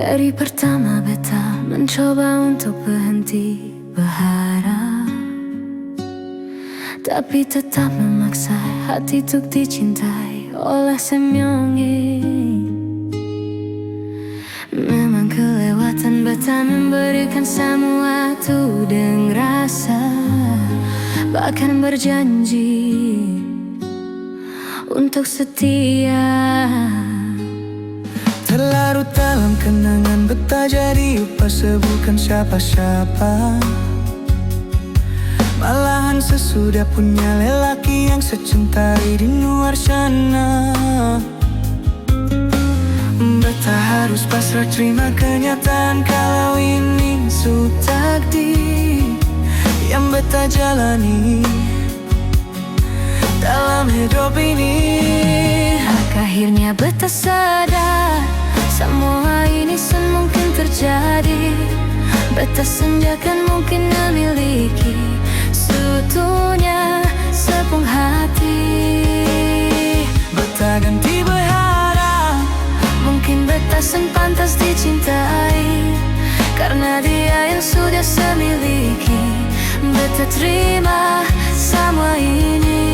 Dari pertama beta mencoba untuk berhenti berharap, tapi tetap memaksa hati untuk dicintai oleh semyongi. Memang kelewatan beta memberikan semua itu dengan rasa, bahkan berjanji untuk setia. Terlarut dalam kenangan beta jadi upas bukan siapa-siapa. Malahan sesudah punya lelaki yang secintai di luar sana. Beta harus pasrah terima kenyataan kalau ini su takdir yang beta jalani dalam hidup ini. Akhirnya beta sadar semua ini semungkin terjadi. Beta senjakan mungkin memiliki seutuhnya sepung hati. Beta ganti berharap mungkin beta sen pantas dicintai, karena dia yang sudah semiliki. Beta terima semua ini.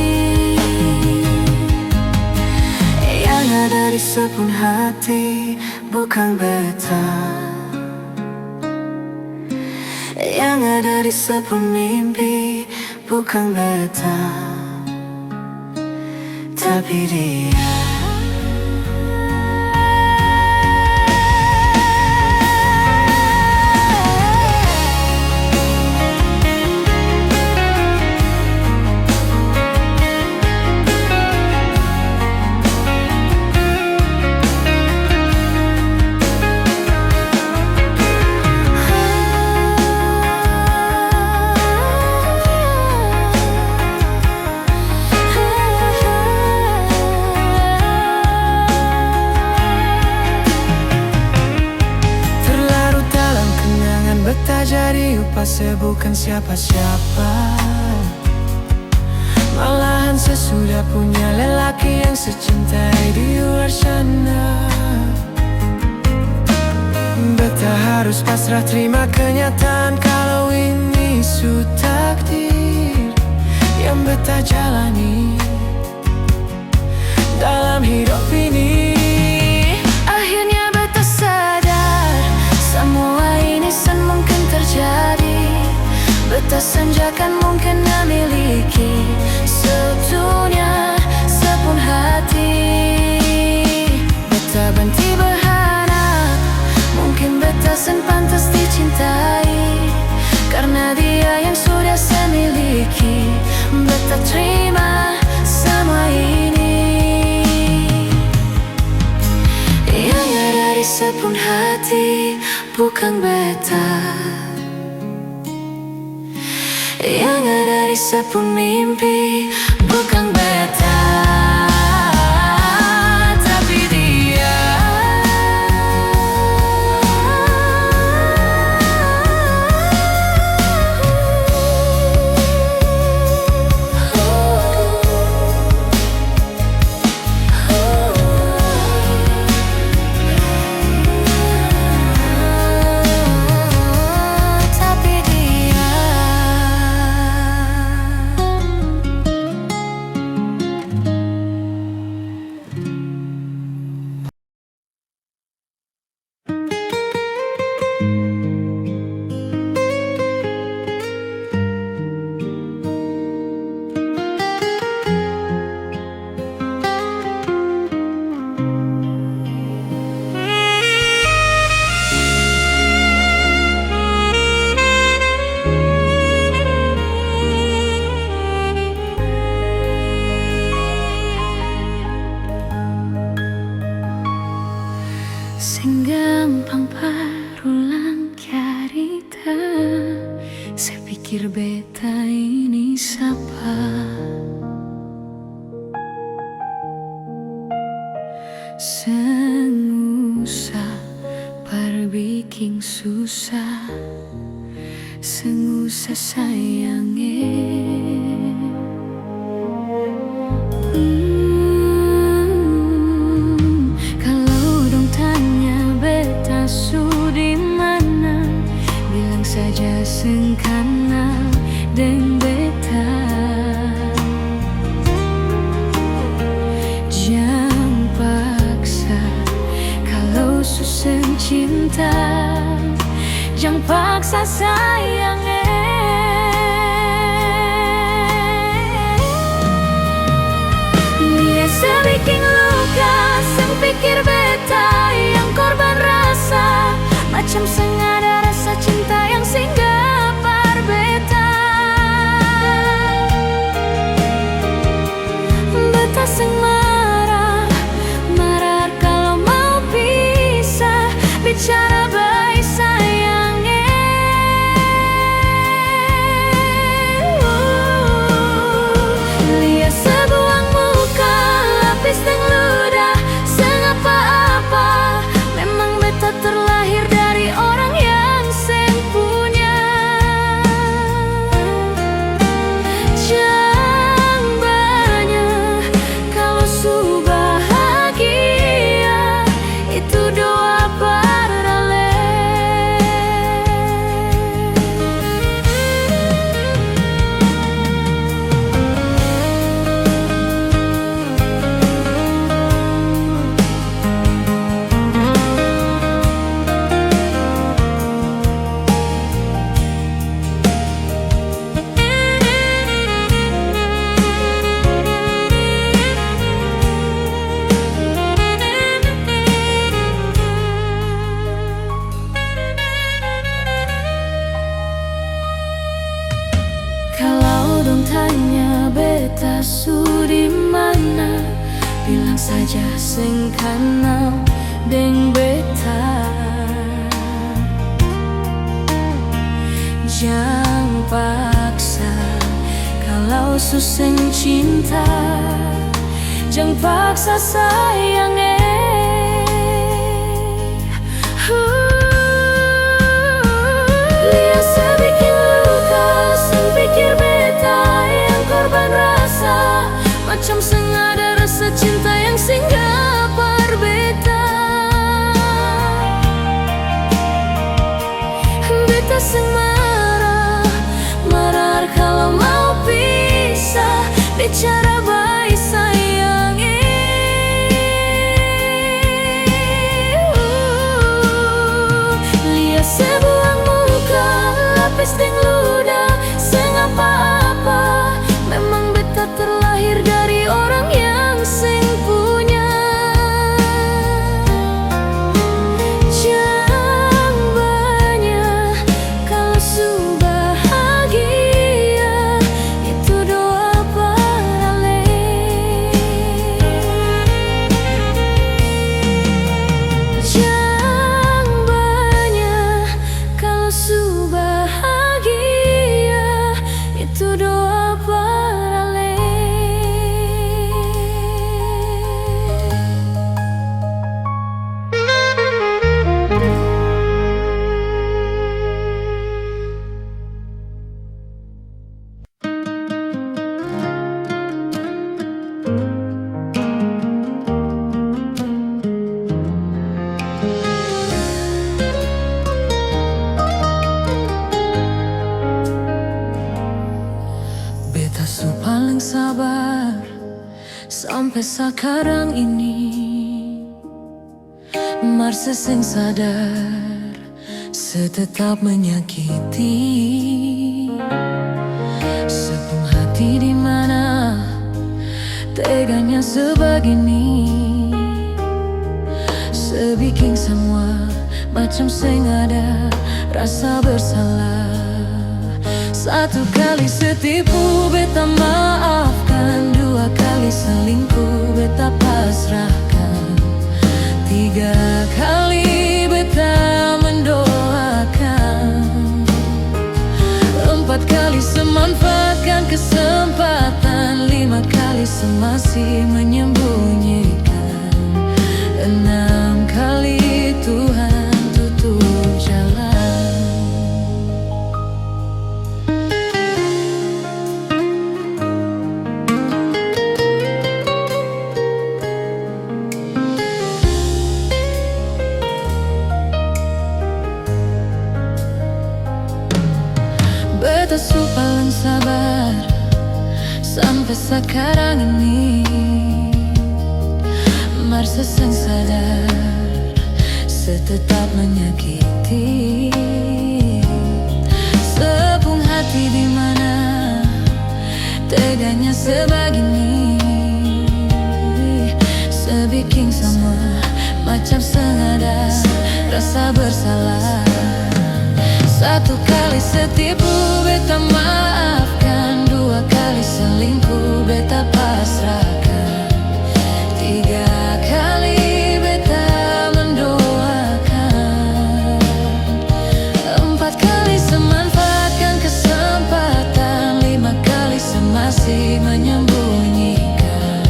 Yang ada di sepun hati bukan beta, yang ada di sepun mimpi bukan beta, tapi dia. Beta jadi upas bukan siapa-siapa. Malahan sesudah punya lelaki yang secintai di luar sana. Beta harus pasrah terima kenyataan kalau ini su takdir yang beta jalani dalam hidup ini. Akhirnya beta sadar semua ini mungkin terjadi. Beta senjakan mungkin memiliki seutuhnya sepun hati. Beta berhenti berharap mungkin beta sen pantas dicintai, karena dia yang sudah semiliki. Beta terima semua ini. Yang ada di sepun hati bukan beta, yang ada di sepun mimpi bukan beta, tapi dia. Sing gampang parulang carita, saya pikir beta ini siapa. Sengusah perbiking susah, sengusah sayangnya. Kalau dong tanya beta su cinta, jangan paksa sayang. Dia sebikin luka, sang pikir beta yang korban rasa, macam sengaja rasa cinta yang singgah par beta. Beta seng marah, marah kalau mau pisah, bicara baik sayangnya. Lihat sebuah muka, lapis dan ludah, seng apa-apa. Memang beta terlahir dari orang yang seng punya. Jangan banyak kalau su bahagia, itu doa parale. Kalau dong tanya beta su di mana, bilang saja seng kanal deng beta. Jangan paksa kalau su seng cinta, jangan paksa sayang. Lihat sebikin luka, sang pikir beta yang korban rasa, macam sengaja rasa cinta yang singgah par beta. Beta seng marah, marah kalau mau pisah, bicara baik sayang. Lihat sebuah muka, lapis dan ludah, seng apa-apa. Memang beta terlahir dari orang yang seng punya. Jangan banyak kalau su bahagia, itu doa parale. Jangan banyak kalau su bahagia, itu doa parale. Beta su paling sabar sampai sekarang ini, Marse seng sadar setetap menyakiti. Sepenuh hati di mana teganya sebegini, sebikin semua macam seng ada rasa bersalah. Satu kali setipu beta maafkan, dua kali selingkuh beta pasrahkan, tiga kali beta mendoakan, empat kali semanfaatkan kesempatan, lima kali semasih menyembunyikan, enam kali Tuhan tutup jalan. Beta su paling sabar sampai sekarang ini, Marse seng sadar tetap menyakiti. Sepung hati di mana teganya sebegini, sebikin sama macam sengaja rasa bersalah. Satu kali setipu beta maafkan, dua kali selingkuh beta pasrahkan, tiga kali beta mendoakan, empat kali semanfaatkan kesempatan, lima kali semasih menyembunyikan,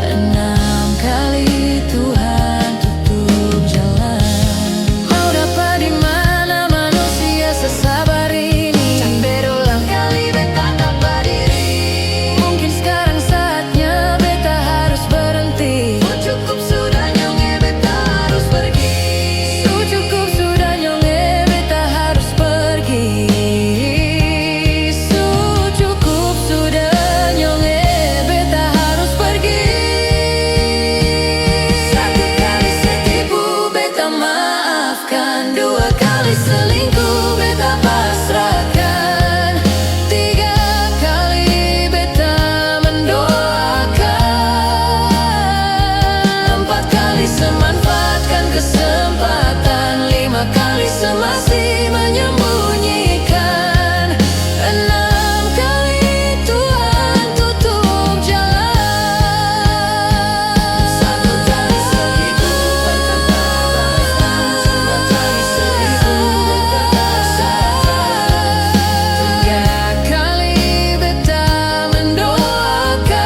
enam kali Tuhan tutup jalan. Mau dapat di mana manusia sesabar ini, tak berulang kali beta dapat diri. Mungkin sekarang saatnya beta harus berhenti. Cukup sudah nyonge beta harus pergi. Cukup sudah nyonge beta harus pergi. Cukup sudah nyonge beta harus pergi. Satu kali setipu beta maafkan, dua kali selingkuh beta pasrahkan, tiga kali beta mendoakan, empat kali semanfaatkan kesempatan, lima kali semasih menyembunyikan, enam kali Tuhan tutup jalan. Satu kali selingkuh beta balaskan, dua kali selingkuh beta pasrahkan, tiga kali beta mendoakan,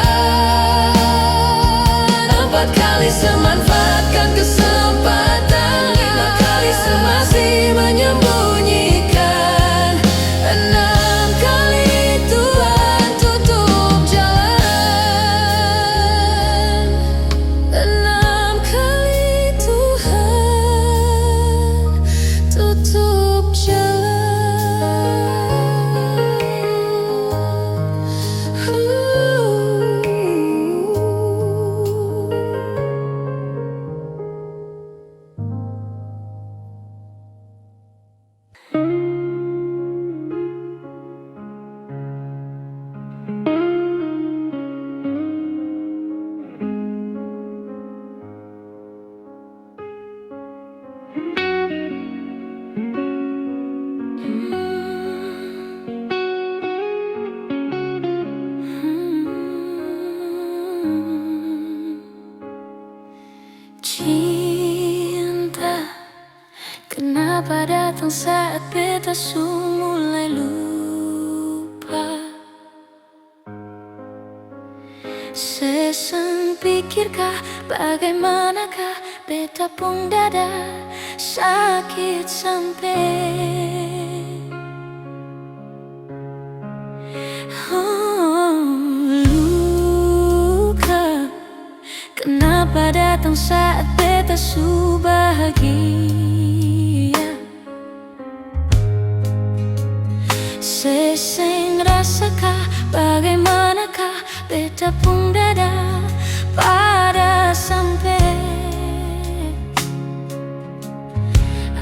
empat kali semanfaatkan kesempatan, lima kali semasih menyembunyikan, enam kali Tuhan tutup jalan, enam kali Tuhan tutup jalan. Cinta, kenapa datang saat beta su mulai lupa? Sesen pikirkah bagaimanakah beta pun dada sakit sampai luka. Kenapa datang saat beta su bahagia? Seseng rasakah bagaimanakah beta pun dada pada sampai.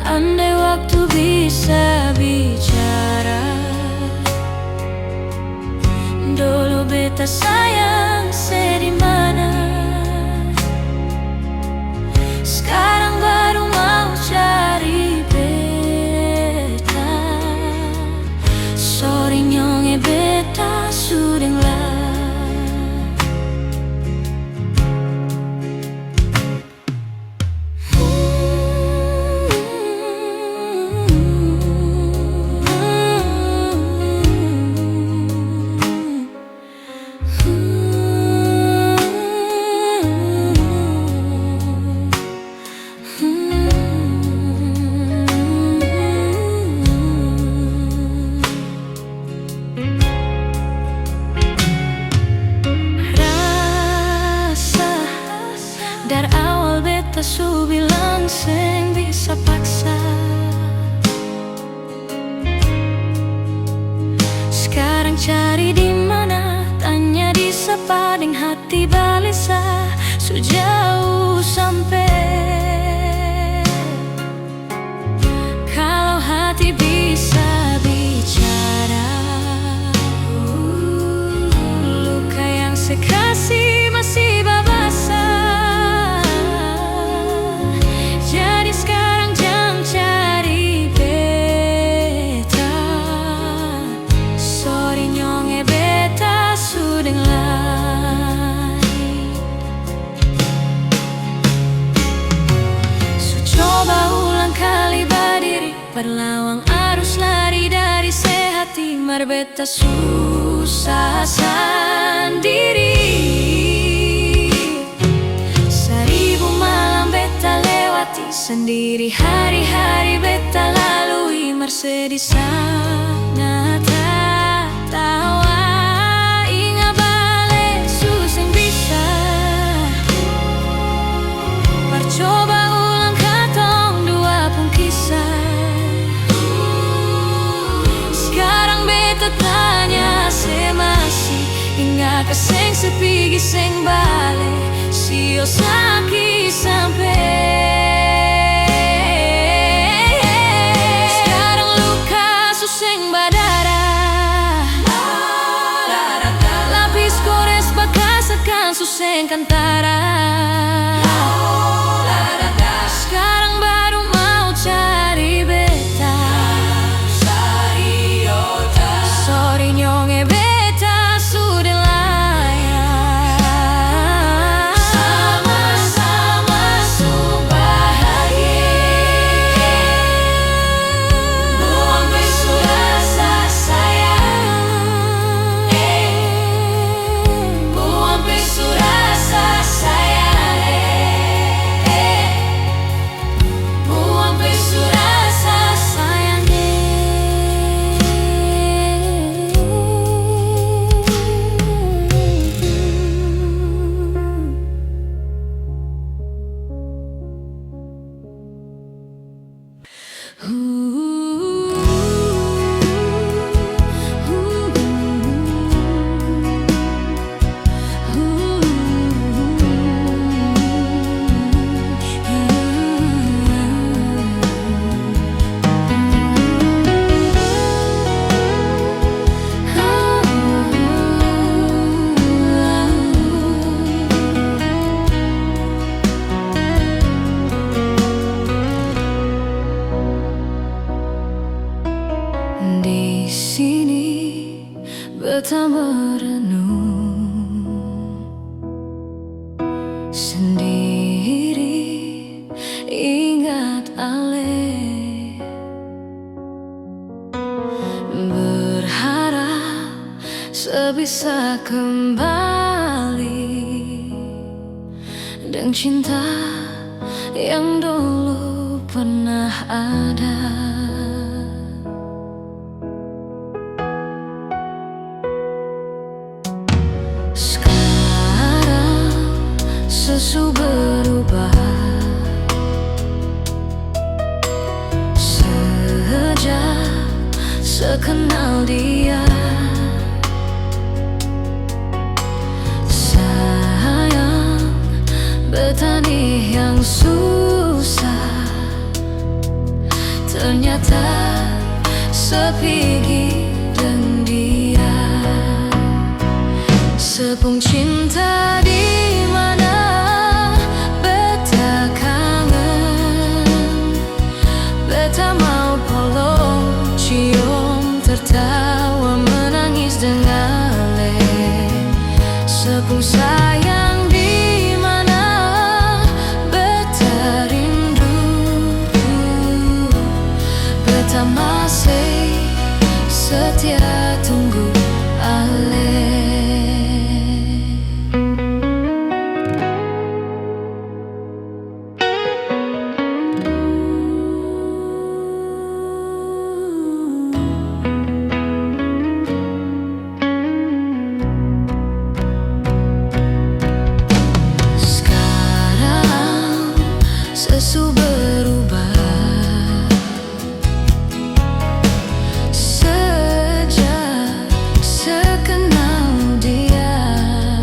Andai waktu bisa bicara, dulu beta sayang sedimana, sekarang baru mau cari beta. Sorry nyonge beta sudeng lah. Dari awal beta su bilang seng bisa paksa. Sekarang cari di mana, tanya di sepading hati balisa, sejauh sampai. perlawang arus lari dari sehati, mar beta susah sendiri. Seribu malam beta lewati sendiri, hari-hari beta lalui, mar sedih sangat tawa. Ingat balik susah bisa percoba ulang katong dua pun kisah. Sekarang beta tanya se masih ingat keseng sepigi seng bale sio sakit sampai. Sekarang luka suseng berdarah, lapis gores bekas akan suseng kantara. Sekarang baru mau cari beta, sorry nyonge beta sudah layak. Sama-sama su bahagia, buang besu rasa sayang, buang besu rasa sayang, buang besu rasa sayang. Di sini beta merenung sendiri, ingat ale, berharap sebisa kembali dengan cinta yang dulu pernah ada. Sekarang sesu berubah sejak sekenal dia. Sayang betani yang susah, ternyata sepigi dengan dia. Sepung cinta di mana beta kangen, beta mau peluk, cium, tertawa, menangis dengan le. Sepung sayang di mana beta rindu, beta masih setia tunggu ale. Sesu berubah sejak sekenal dia.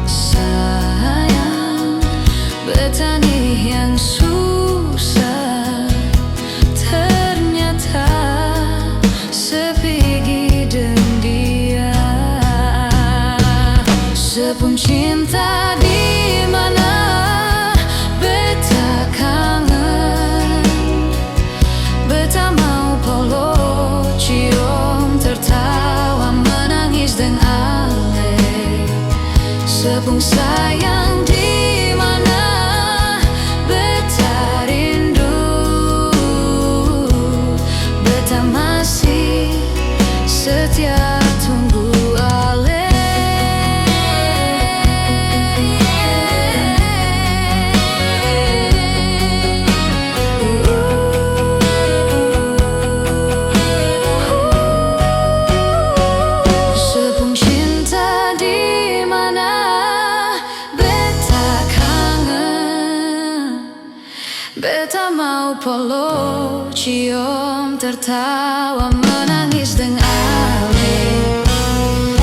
Sayang betani yang susah, ternyata sepigi dengan dia. Sepung cinta di mana beta kangen, beta mau peluk, cium, tertawa, menangis dengan ale. Sepung sayang di mana beta Beta mau polo, cium, tertawa, menangis dengan Ale.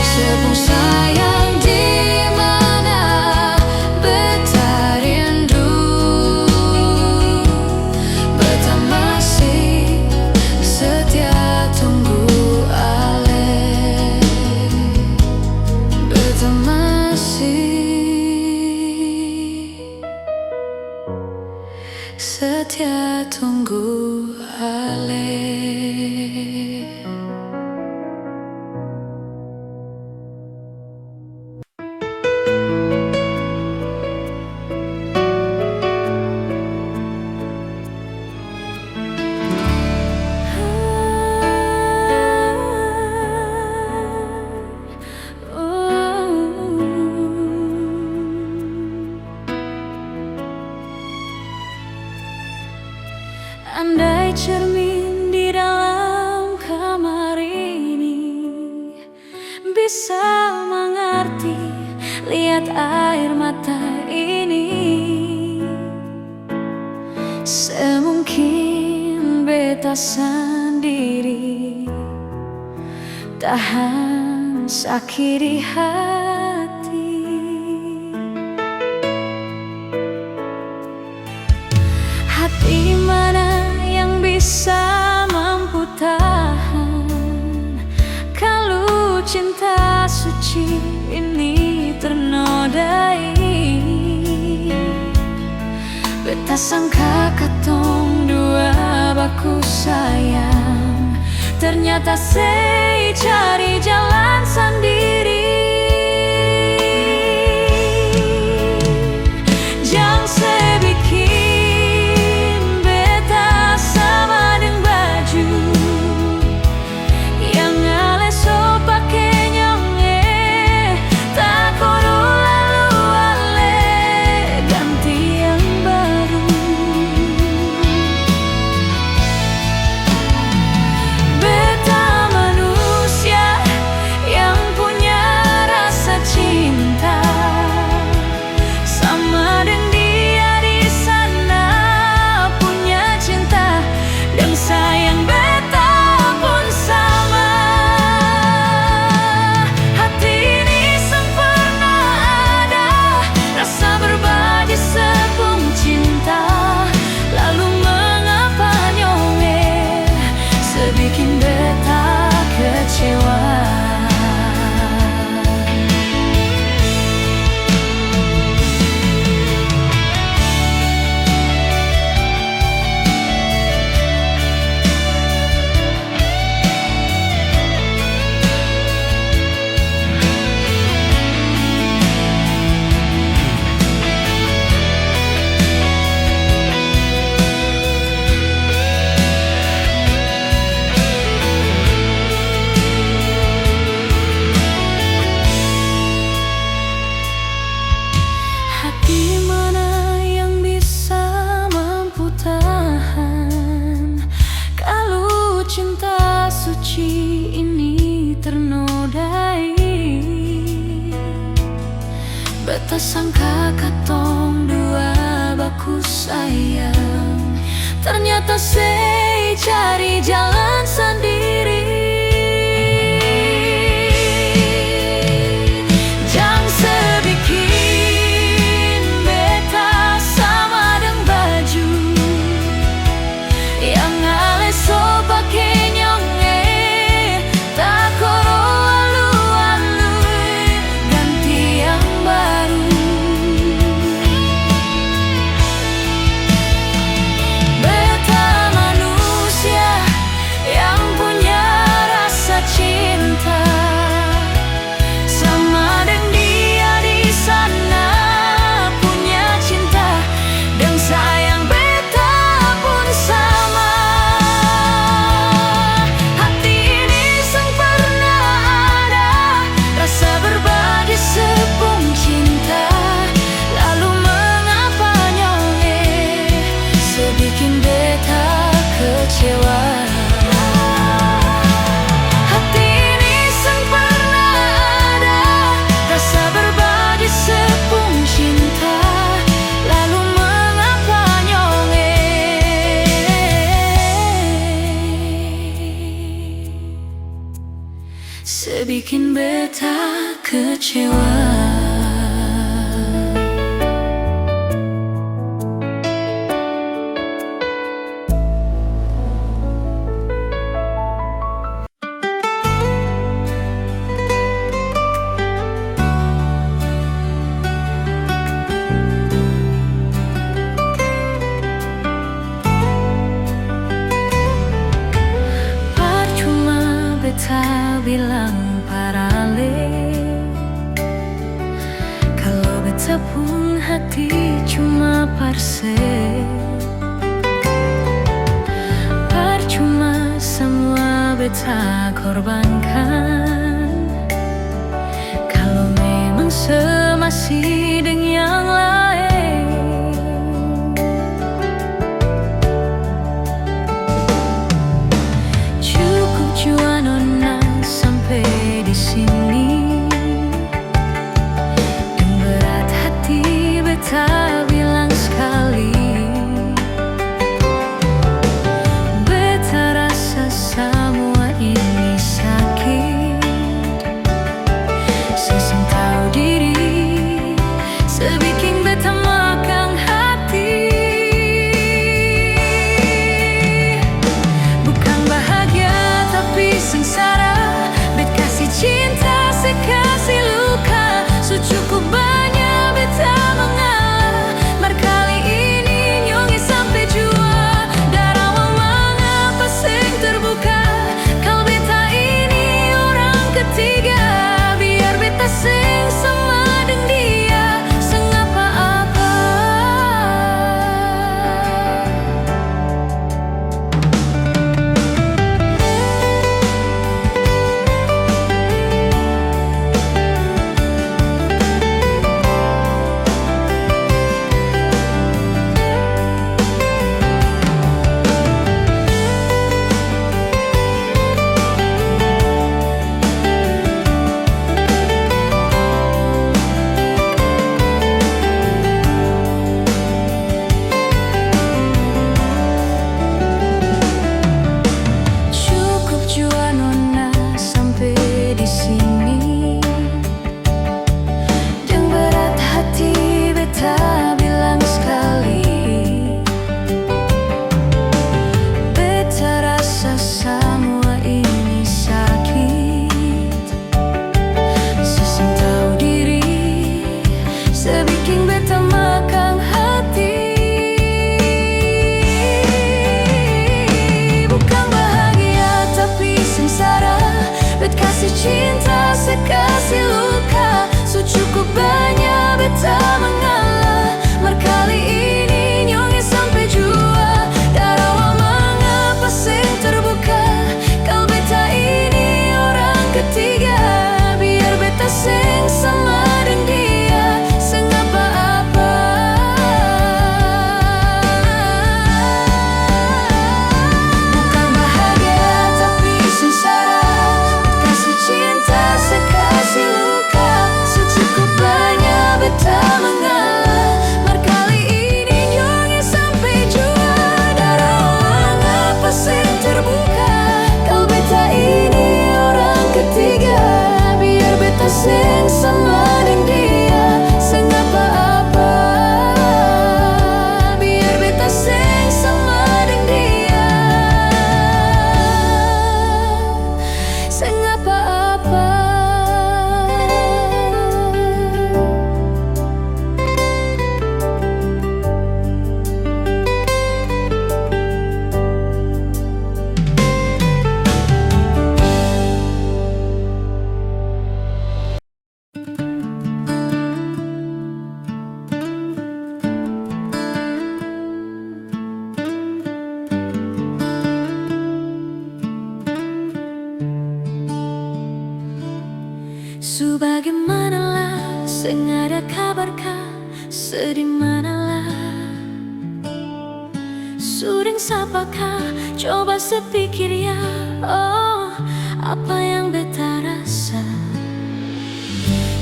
Sepung sayang di mana beta rindu. Beta masih setia tunggu Ale. Beta masih setia tunggu Ale. Andai cermin di dalam kamar ini bisa mengerti, lihat air mata ini. Semungkin beta sendiri tahan sakit di hati. Hati mana yang bisa mampu tahan kalau cinta suci ini ternodai. Beta sangka katong dua baku sayang, ternyata sei cari jalan sendiri. Jangan sebikin beta sama dengan baju yang ale so pake nyonge, tak kono lalu ale ganti yang baru. Beta manusia yang punya rasa cinta, sama dengan dia di sana punya cinta dan sayang. Beta pun sama, hati ini sempurna ada rasa berbagi sepung cinta. Lalu mengapa nyonge sebikin beta kecewa. Hati mana yang bisa mampu tahan kalau cinta suci ini ternodai. Beta sangka katong dua baku sayang, ternyata sei cari jalan sendiri. Jangan sebikin beta sama dengan baju yang ale so pake nyonge, tak kono alu-alu ganti yang baru. Beta manusia bikin beta kecewa. Beta bilang parale, kalau beta pun hati cuma parse. Percuma semua beta korbankan, kalau memang semasih dengan yang lain. Cukup jua nona sampai di sini, dan berat hati beta bilang sekali, beta rasa semua ini sakit. Seseng tahu diri, sebikin beta makan hati. Bukan bahagia tapi sengsara, bet kasih cinta sekasih luka. So cukup banyak beta mengalah, berkali ini nyongi sampai jua. Darah mengapa sing terbuka, kalau beta ini orang ketiga. Biar beta sing sama dengan dia, seng apa-apa. Cukup jua nona sampai di sini, dan berat hati beta bilang sekali, beta rasa semua ini sakit. Seseng tahu diri, sebikin beta makan hati. Bukan bahagia tapi sengsara, bet kasih cinta sekasih luka. So cukup banyak beta mengalah, berkali ini nyongi sampai jua. Darah mengapa sing terbuka, kalau beta ini orang ketiga. Biar beta sing sama dengan dia, seng apa-apa. Bukan bahagia tapi sengsara, kasih cinta sekasih luka. So cukup banyak beta mengalah, berkali ini nyongi sampai jua. Darah mengapa sing terbuka, kalau beta ini orang ketiga. Biar beta sing sama dengan dia, seng apa-apa. Biar beta sing sama dengan dia, seng apa-apa. Sebagaimanalah, seng ada kabarkah, sedih manalah. Sudeng sapakah, coba sepikir ya. Oh, apa yang beta rasa,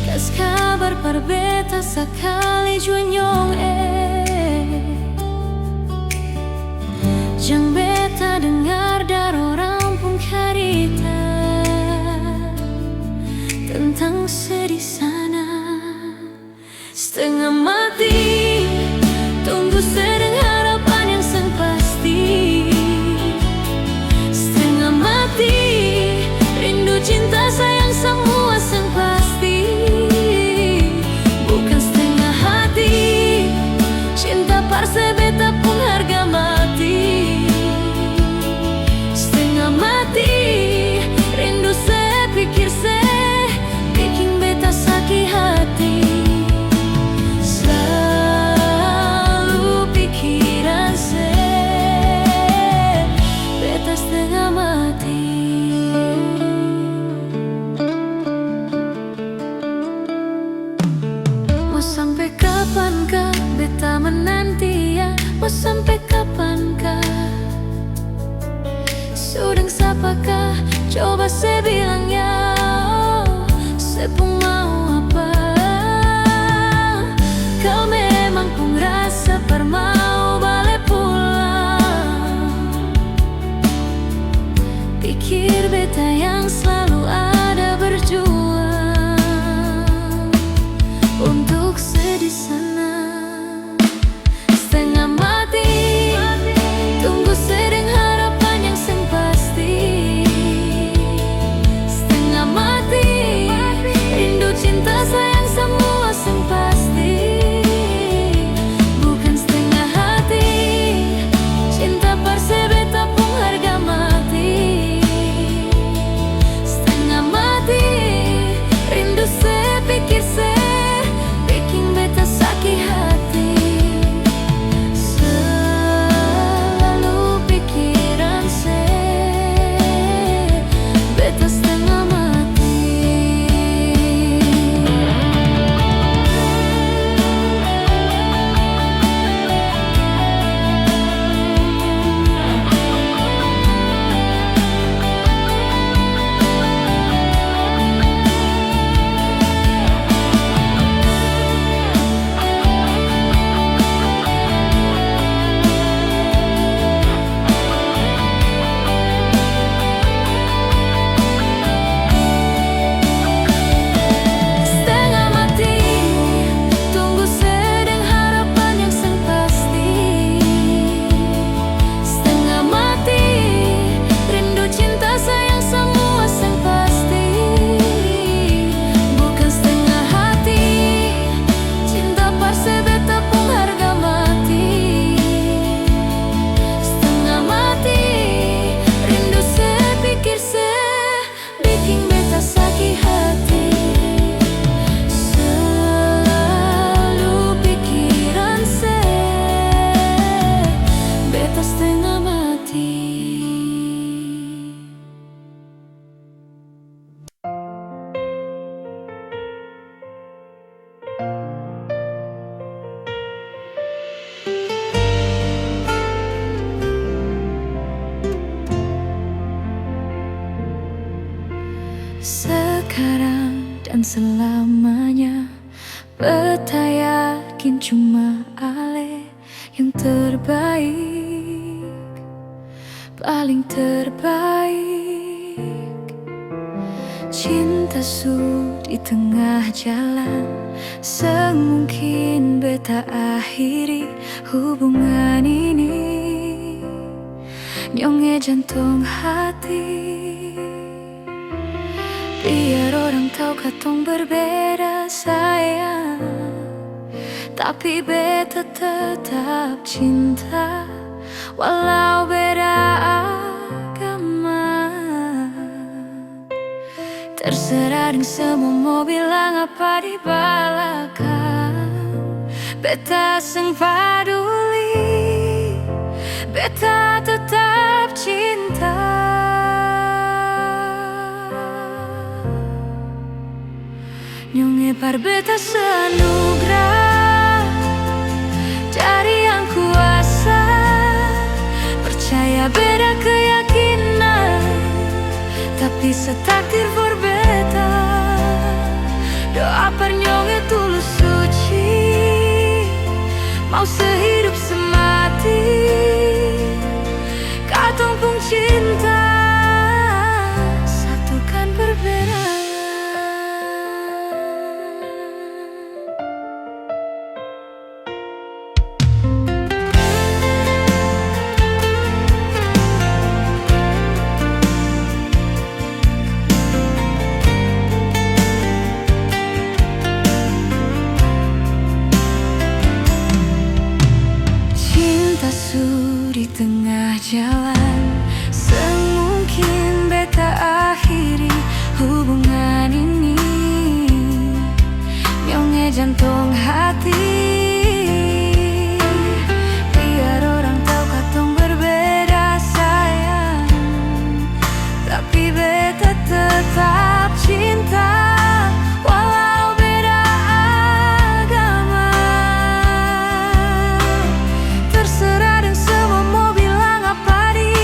kas kabar par beta sekali jua nyong jang beta dengar dar orang pun karita. coba saya bilangnya, saya pun mau apa. Kau memang pun rasa per mau balik pulang. Pikir beta yang selalu ada berjuang untuk sedih sana. Setengah mati tunggu sedang harapan yang sing pasti. Setengah mati rindu cinta sayang semua sing pasti. Bukan setengah hati cinta parse beta pun harga mati. Setengah mati rindu se pikir se bikin beta sakit hati. Selalu pikiran se beta setengah mati. Setengah mati tunggu sedang harapan yang sing pasti. Setengah mati rindu cinta sayang semua sing pasti. Bukan setengah hati cinta parse beta pun harga mati. Setengah mati rindu se pikir se bikin beta sakit hati. Selalu pikiran se beta setengah mati. Sekarang dan selamanya beta yakin cuma Ale yang terbaik, paling terbaik. Cinta su di tengah jalan, semungkin beta akhiri hubungan ini. Nyonge jantung hati, biar orang tahu katong berbeda sayang, tapi beta tetap cinta walau beda agama. Terserah deng semua mau bilang apa di belakang, beta seng paduli, beta tetap cinta. Nyonge par beta seanugerah dari yang kuasa, percaya beda keyakinan, tapi setakdir for beta. Doa par nyonge tulus suci, mau sehidup semati, katong pun cinta, satukan perbedaan. Di tengah jalan, semungkin beta akhiri hubungan ini. Nyonge jantung hati, biar orang tahu katong berbeda sayang, tapi beta tetap cinta walau beda agama. Terserah dan semua mau bilang apa di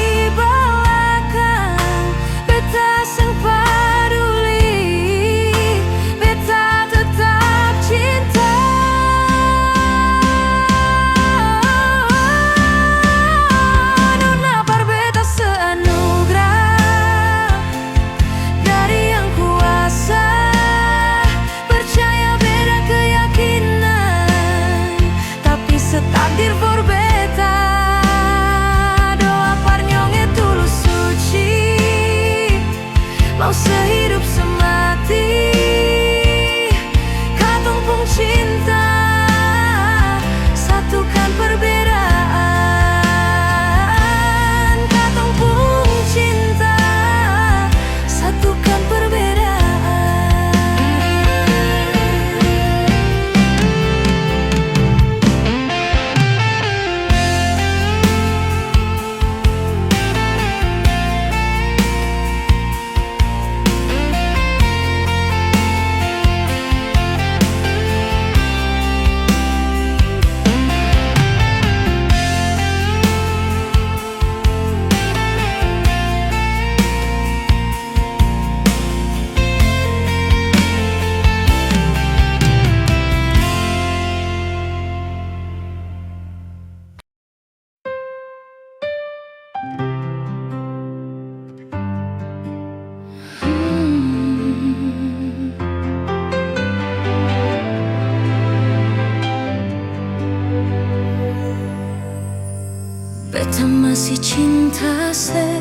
Beta masih cinta se,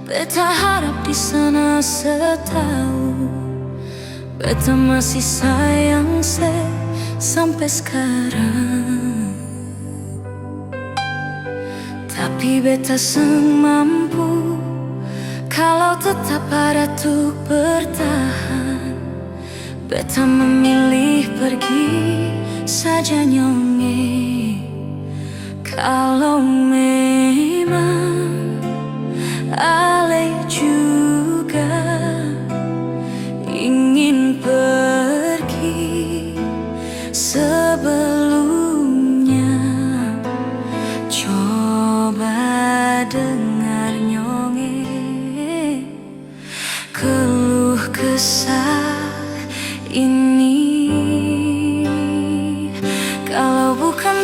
beta harap di sana setahu. Beta masih sayang se, sampai sekarang. Tapi beta seng mampu kalau tetap ada tuh bertahan. Beta memilih pergi saja nyonge. Kalau memang Ale juga ingin pergi sebelumnya, coba dengar nyonge keluh kesah ini. Kalau bukan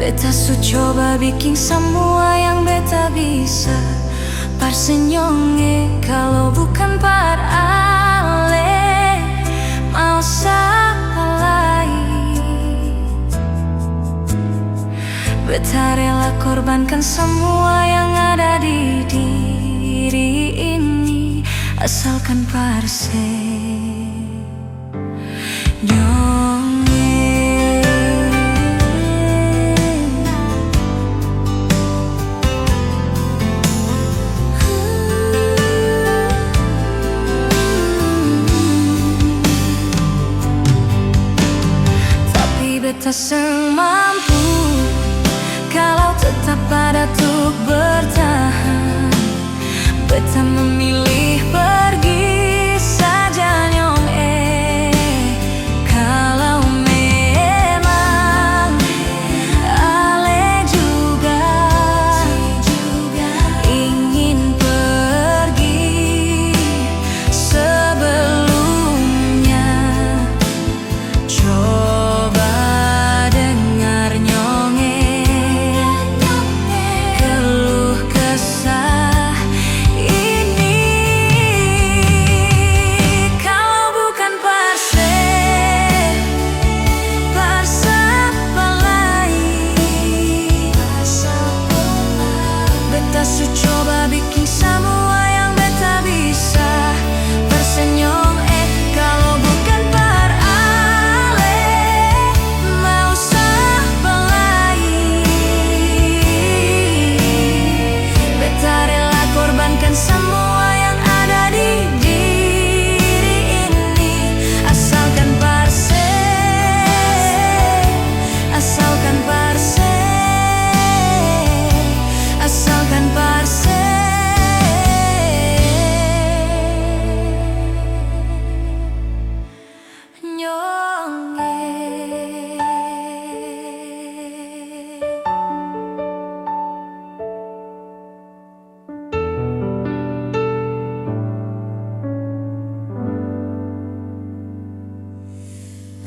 beta su coba bikin semua yang beta bisa. Parsenyonge kalau bukan par Ale, mau siapa lagi? Beta rela korbankan semua yang ada di diri ini, asalkan parse beta seng